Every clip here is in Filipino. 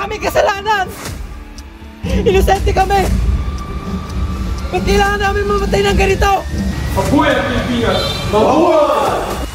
wala kami kasalanan! Inosente kami! Ba't kailangan namin mamatay ng ganito? Mabuhay ang Pilipinas! Mabuhay!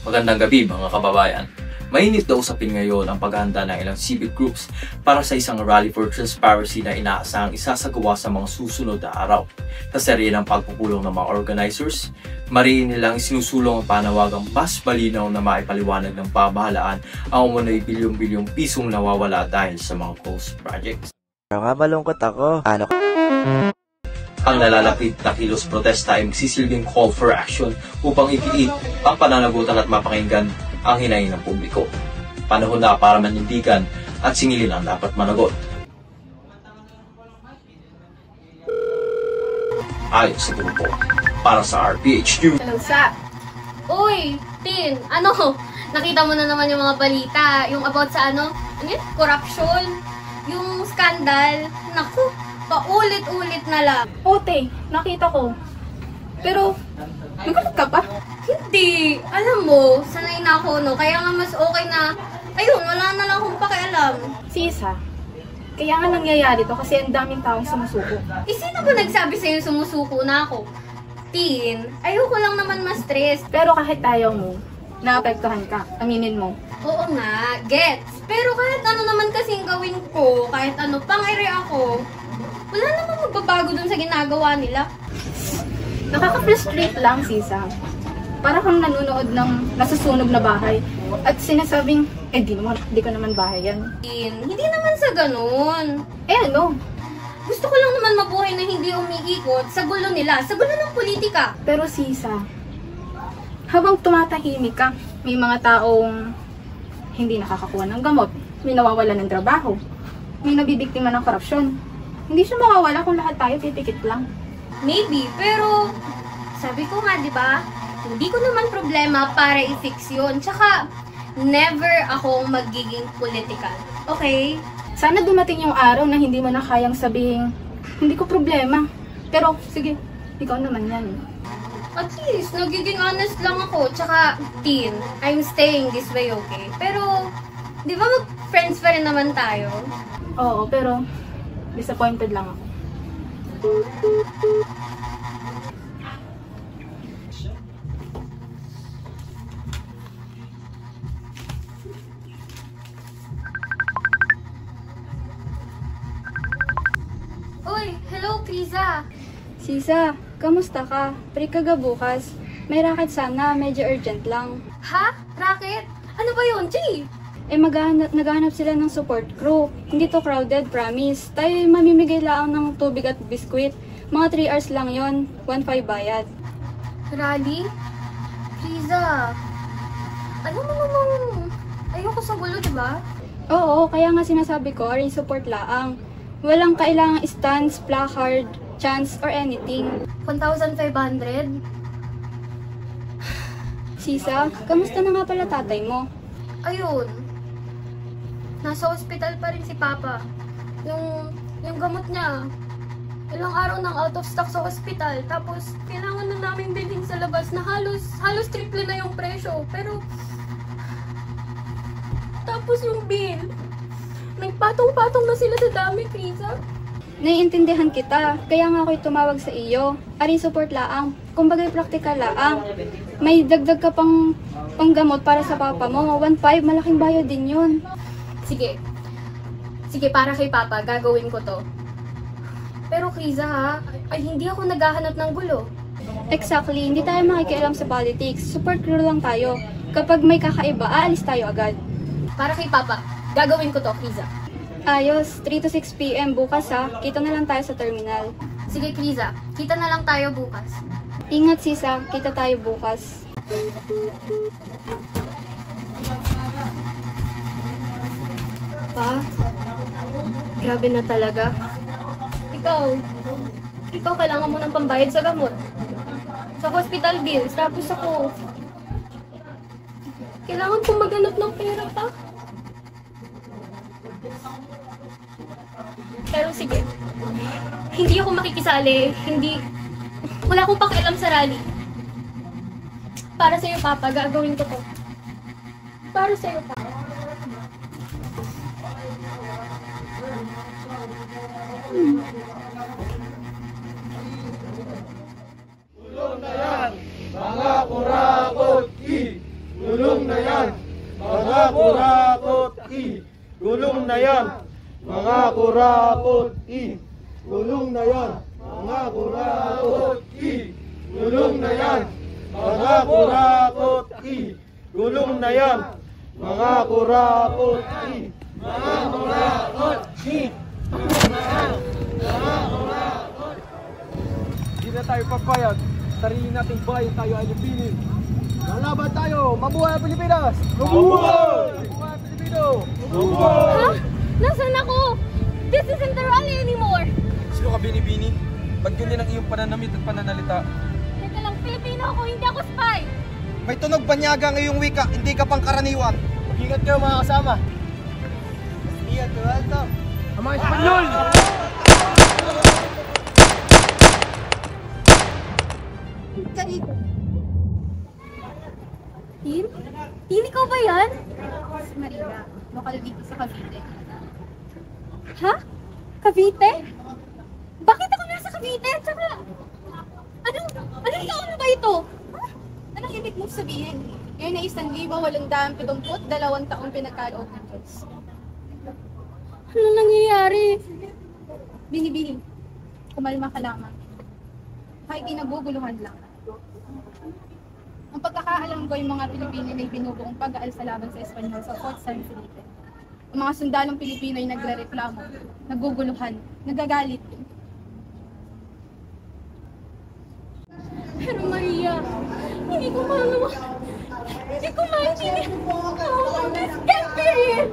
Magandang gabi mga kababayan. Mainit na usapin ngayon ang paghahanda ng ilang civic groups para sa isang rally for transparency na inaasahang isasagawa sa mga susunod na araw. Sa serye ng pagpupulong ng mga organizers, mariin nilang sinusulong ang panawagang mas malinaw na maipaliwanag ng pamahalaan ang umunoy bilyong-bilyong pisong nawawala dahil sa mga ghost projects. Malungkot ako. Ang nalalapit na kilos protesta ay magsisilbing call for action upang ipiit ang pananagutan at mapakinggan ang hinaing ng publiko. Panahon na para manindigan at singilin ang dapat managot. Ayon sa grupo, para sa RPH News. Hello, Sa. Uy, Tin, nakita mo na naman yung mga balita, yung about sa corruption, yung scandal. Naku, paulit-ulit na lang. Ote, nakita ko. Pero, nagulat ka pa? Hindi. Alam mo, sanay na ako, no? Kaya nga mas okay na, ayun, wala na lang akong pakialam. Sisa, kaya nga nangyayari to kasi ang daming taong sumusuko. Sino ba nagsabi sa'yo sumusuko na ako? Tin, ayoko lang naman ma-stress. Pero kahit ayaw mo, naapektuhan ka. Aminin mo. Oo nga, gets. Pero kahit ano naman kasing gawin ko, kahit pang-ere ako, wala namang magbabago dun sa ginagawa nila. Nakaka-frustrate lang, Sisa. Para kang nanonood ng nasusunog na bahay at sinasabing, di ko naman bahay yan. Hindi naman sa ganun. Ano? Gusto ko lang naman mabuhay na hindi umiikot sa gulo nila, sa gulo ng politika. Pero Sisa, habang tumatahimik ka, may mga taong hindi nakakakuha ng gamot, may nawawala ng trabaho, may nabibiktima ng korupsyon. Hindi siya mawawala kung lahat tayo titikit lang. Maybe, pero sabi ko nga, di ba? Hindi ko naman problema para i-fix yun. Tsaka, never akong magiging political. Okay? Sana dumating yung araw na hindi mo na kayang sabihin, hindi ko problema. Pero, sige, ikaw naman yan. At least, nagiging honest lang ako. Tsaka, Tin, I'm staying this way, okay? Pero, di ba mag-friends pa rin naman tayo? Oo, pero disappointed lang ako. Uy, hello, Kriza. Sisa, kamusta ka? Free ka ga bukas? May racket sana, medyo urgent lang. Ha? Racket? Ano ba yun, Chi? Naghahanap sila ng support crew. Hindi to crowded, promise. Tayo mamimigay lang ng tubig at biskwit. Mga 3 hours lang yon, 1.5 bayad. Rally? Kriza, alam mo namang ayoko sa gulo, diba? Oo, kaya nga sinasabi ko, arrange support laang. Walang kailangang stands, placard, chants, or anything. 1,500? Sisa, kamusta na nga pala tatay mo? Ayun. Nasa ospital pa rin si Papa. Yung gamot niya, ilang araw nang out of stock sa ospital. Tapos, kailangan na namin bilhin sa labas na halos triple na yung presyo. Pero, tapos yung bill, nagpatong-patong na sila sa dami, Kriza. Naiintindihan kita, kaya nga ako'y tumawag sa iyo. Ari support laang, kumbagay praktikal laang. May dagdag ka pang panggamot para sa papa mo, 1.5, malaking bayad din yun. Sige, para kay Papa, gagawin ko to. Pero Kriza ha, ay hindi ako naghahanap ng gulo. Exactly, hindi tayo makikialam sa politics, support crew lang tayo. Kapag may kakaiba, aalis tayo agad. Para kay Papa, gagawin ko to, Kriza. Ayos, 3 to 6 PM bukas ha. Kita na lang tayo sa terminal. Sige, Kriza. Kita na lang tayo bukas. Ingat, Sisa. Kita tayo bukas. Pa, grabe na talaga. Ikaw kailangan mo ng pambayad sa gamot. Sa hospital bills. Tapos ako, kailangan kong maghanap ng pera pa. Hindi ako makikisali. Wala akong pakialam sa rally. Para sa'yo, Papa, gagawin ko to. Para sa'yo, Papa. Gulong na yan, mga kurakot-i! Gulong na yan, mga kurakot-i! Gulong na yan, mga kurakot-i! Gulong na yan, mga kurakot-i! Gulong na yan, mga kurakot-i! Gulong na yan, mga kurakot-i! Mga kurakot-i! Hindi na tayo papayag. Sarili nating bayan tayo ay lupinin. Lalaban tayo! Mabuhay ang Pilipinas! Mabuhay! Mabuhay ang Pilipino! Mabuhay! Ha? Nasaan ako? This isn't the rally anymore! Sino ka, Bini-Bini? Ba't ganyan ang iyong pananamit at pananalita? Teka lang, Pilipino ako, hindi ako spy! May tunog banyaga ang iyong wika, hindi ka pang karaniwan. Mag-ingat kayo mga kasama. Ingat kayo, Alto. Ang mga Espanyol! Tim? Tim, ikaw ba yan? Si Maria, lokal dito sa Cavite. Ha? Cavite? Bakit ako nasa Cavite? Tsaka, anong taon na ba ito? Anong ibig mong sabihin? Ngayon ay 1,872 taong pinagkaloob ng Diyos. Ano nangyayari? Bini-bini, kumalma ka lamang. Kahit inabuguluhan lang. Ang pagkakaalam ko, yung mga Pilipino ay binubuong pag-aalsa laban sa Espanyol sa Fort San Felipe. Ang mga sundalong Pilipino ay nagre-reklamo, naguguluhan, nagagalit. Pero Maria, hindi ko maintindihan. How this get period?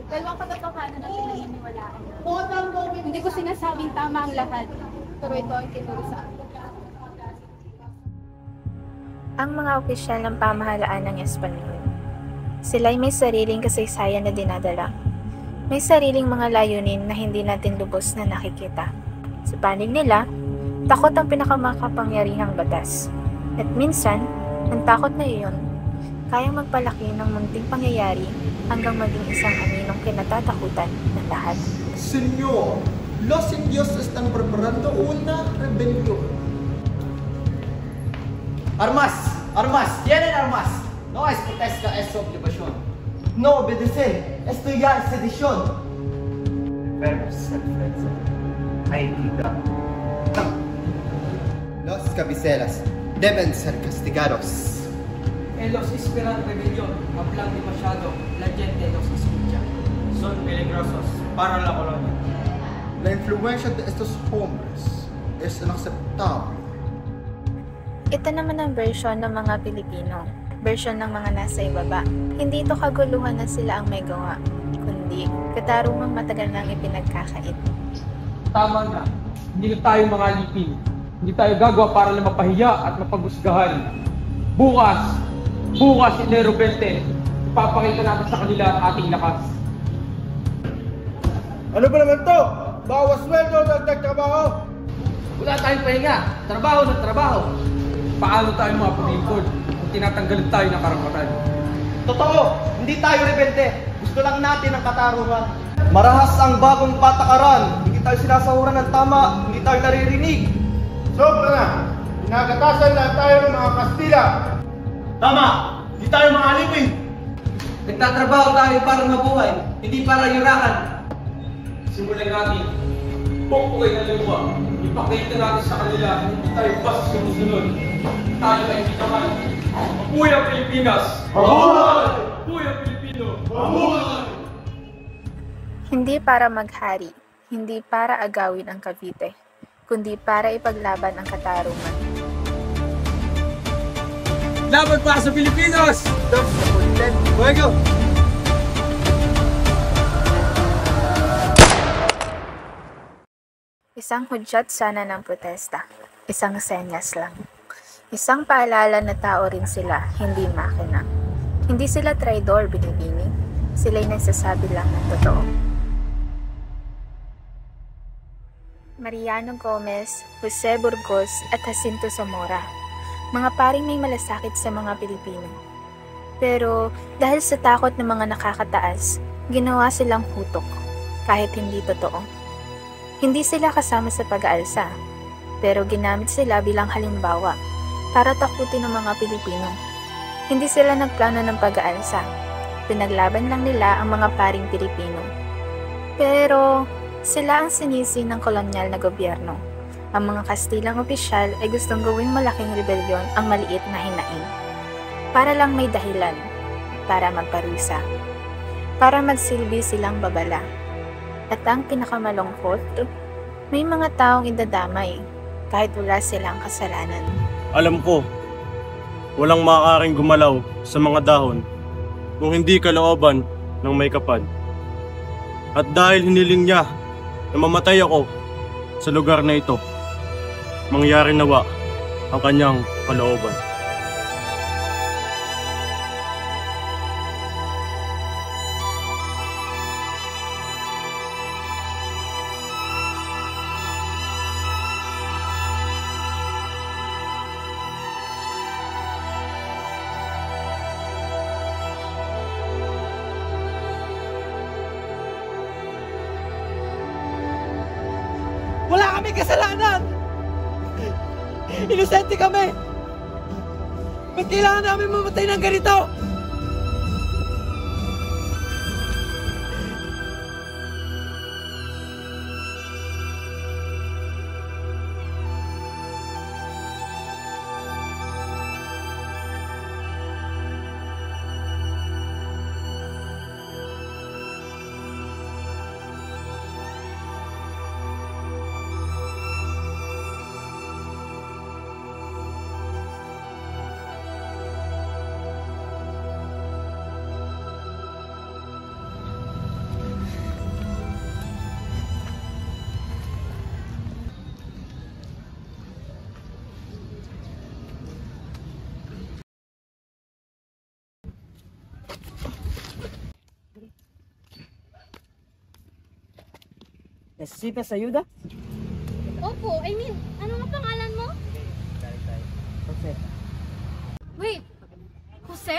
Dalawang katotohanan ang pinaniniwalaan. Hindi ko sinasabing tama ang lahat, pero ito ang tinuro sa akin. Ang mga opisyal ng pamahalaan ng Espanyol. Sila'y may sariling kasaysayan na dinadala. May sariling mga layunin na hindi natin lubos na nakikita. Sa panig nila, takot ang pinakamakapangyarihang batas. At minsan, ang takot na iyon, kayang magpalaki ng munting pangyayari hanggang maging isang aninong kinatatakutan ng lahat. Señor, los indios están preparando una rebelión. Armas! Armas! Tienen armas! No es protesta, es obligación. No obedecer, esto ya es sedición. Enfermos, enfermos. Hay vida. Los cabicelas deben ser castigados. En los esperan rebelión, hablan demasiado, la gente los escucha. Son peligrosos para la colonia. La influencia de estos hombres es inaceptable. Ito naman ang version ng mga Pilipino, version ng mga nasa ibaba. Hindi ito kaguluhan na sila ang may gawa, kundi katarungang matagal nang ipinagkakait. Tama na. Hindi na tayo mga lipin. Hindi tayo gagawa para lang mapahiya at mapagusgahan. Bukas, Enero 20, ipapakita natin sa kanila ang ating lakas. Ano ba naman to? Bawas sweldo, dagdag trabaho. Wala tayong pahinga. Trabaho na trabaho. Paano tayo mga pag-import kung tinatanggalan tayo ng karapatan? Totoo, hindi tayo rebelde. Gusto lang natin ang katarungan. Marahas ang bagong patakaran. Hindi tayo sinasahuran ng tama, hindi tayo naririnig. Sobra na! Pinagatasan lang tayo ng mga Kastila. Tama, hindi tayo mga alipin. Nagtatrabaho tayo para mabuhay, hindi para yurakan. Simulan natin. Pukpukin ang lupa. Ipakita natin sa kanila na hindi tayo basta sumusunod. Tayo ay kinaman. Mabuhay ang Pilipinas! Mabuhay! Mabuhay ang Pilipino! Mabuhay! Hindi para maghari, hindi para agawin ang Cavite, kundi para ipaglaban ang katarungan. Laban para sa Pilipinas! Fuego! Isang hudyat sana ng protesta, isang senyas lang. Isang paalala na tao rin sila, hindi makina. Hindi sila traidor, Bini-Bini. Sila'y nagsasabi lang ng totoo. Mariano Gomez, Jose Burgos at Jacinto Zamora. Mga paring may malasakit sa mga Pilipino. Pero dahil sa takot ng mga nakakataas, ginawa silang hutok, kahit hindi totoo. Hindi sila kasama sa pag-aalsa, pero ginamit sila bilang halimbawa para takutin ng mga Pilipino. Hindi sila nagplano ng pag-aalsa. Pinaglaban lang nila ang mga paring Pilipino. Pero sila ang sinisi ng kolonyal na gobyerno. Ang mga Kastilang opisyal ay gustong gawing malaking rebelyon ang maliit na hinain. Para lang may dahilan, para magparusa, para magsilbi silang babala. At ang pinakamalungkot, may mga taong idadamay kahit wala silang kasalanan. Alam ko, walang maaaring gumalaw sa mga dahon kung hindi kalooban ng may kapal. At dahil hiniling niya na mamatay ako sa lugar na ito, mangyari nawa ang kanyang kalooban. Wala kami kasalanan! Inosente kami! Ba't kailangan namin mamatay ng ganito? ¿Necesitas ayuda? Opo, ano nga pangalan mo? Jose. Wait, Jose?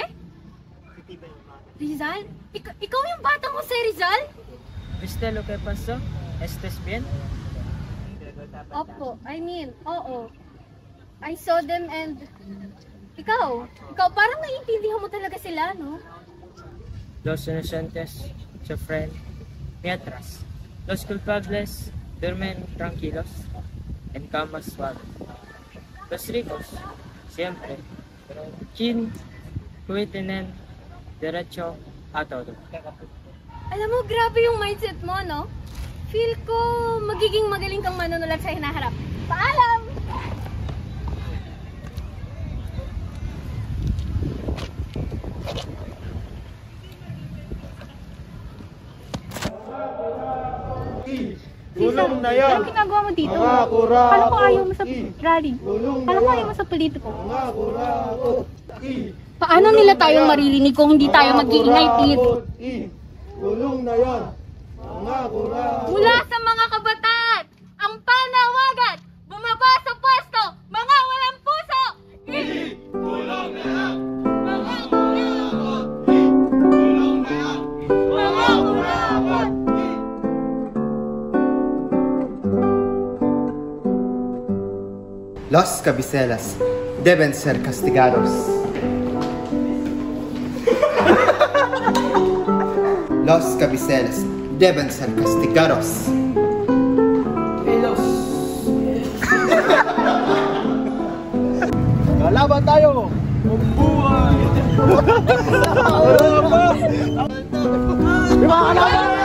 Rizal? Ikaw yung batang Jose Rizal? ¿Viste lo que pasó? ¿Estás bien? Opo, oo. I saw them and... Ikaw parang naiintindihan mo talaga sila, no? Los inocentes sufren mientras los culpables duermen tranquilos en camas suaves. Los ricos siempre, pero quien tienen derecho a todo. Alam mo, grabe yung mindset mo, no? Feel ko magiging magaling kang manunulat sa hinaharap. Paalam! Gulong na yan! Anong ginagawa mo dito? Kura! Paano kung ayaw mo sa rally? Paano kung ayaw mo sa politiko? Paano nila tayong maririnig kung hindi tayo mag-iingay, Pete? Gulong na yan! Mula sa mga kabataan, ang panawagan, bumaba sa pwesto, mga walang puso! Gulong na yan! Mga kurakot! Gulong na yan! Mga kurakot! Los cabicelas deben ser castigados. Los cabicelas deben ser castigados. Lalaban tayo! Buhay! Diba, kalaban!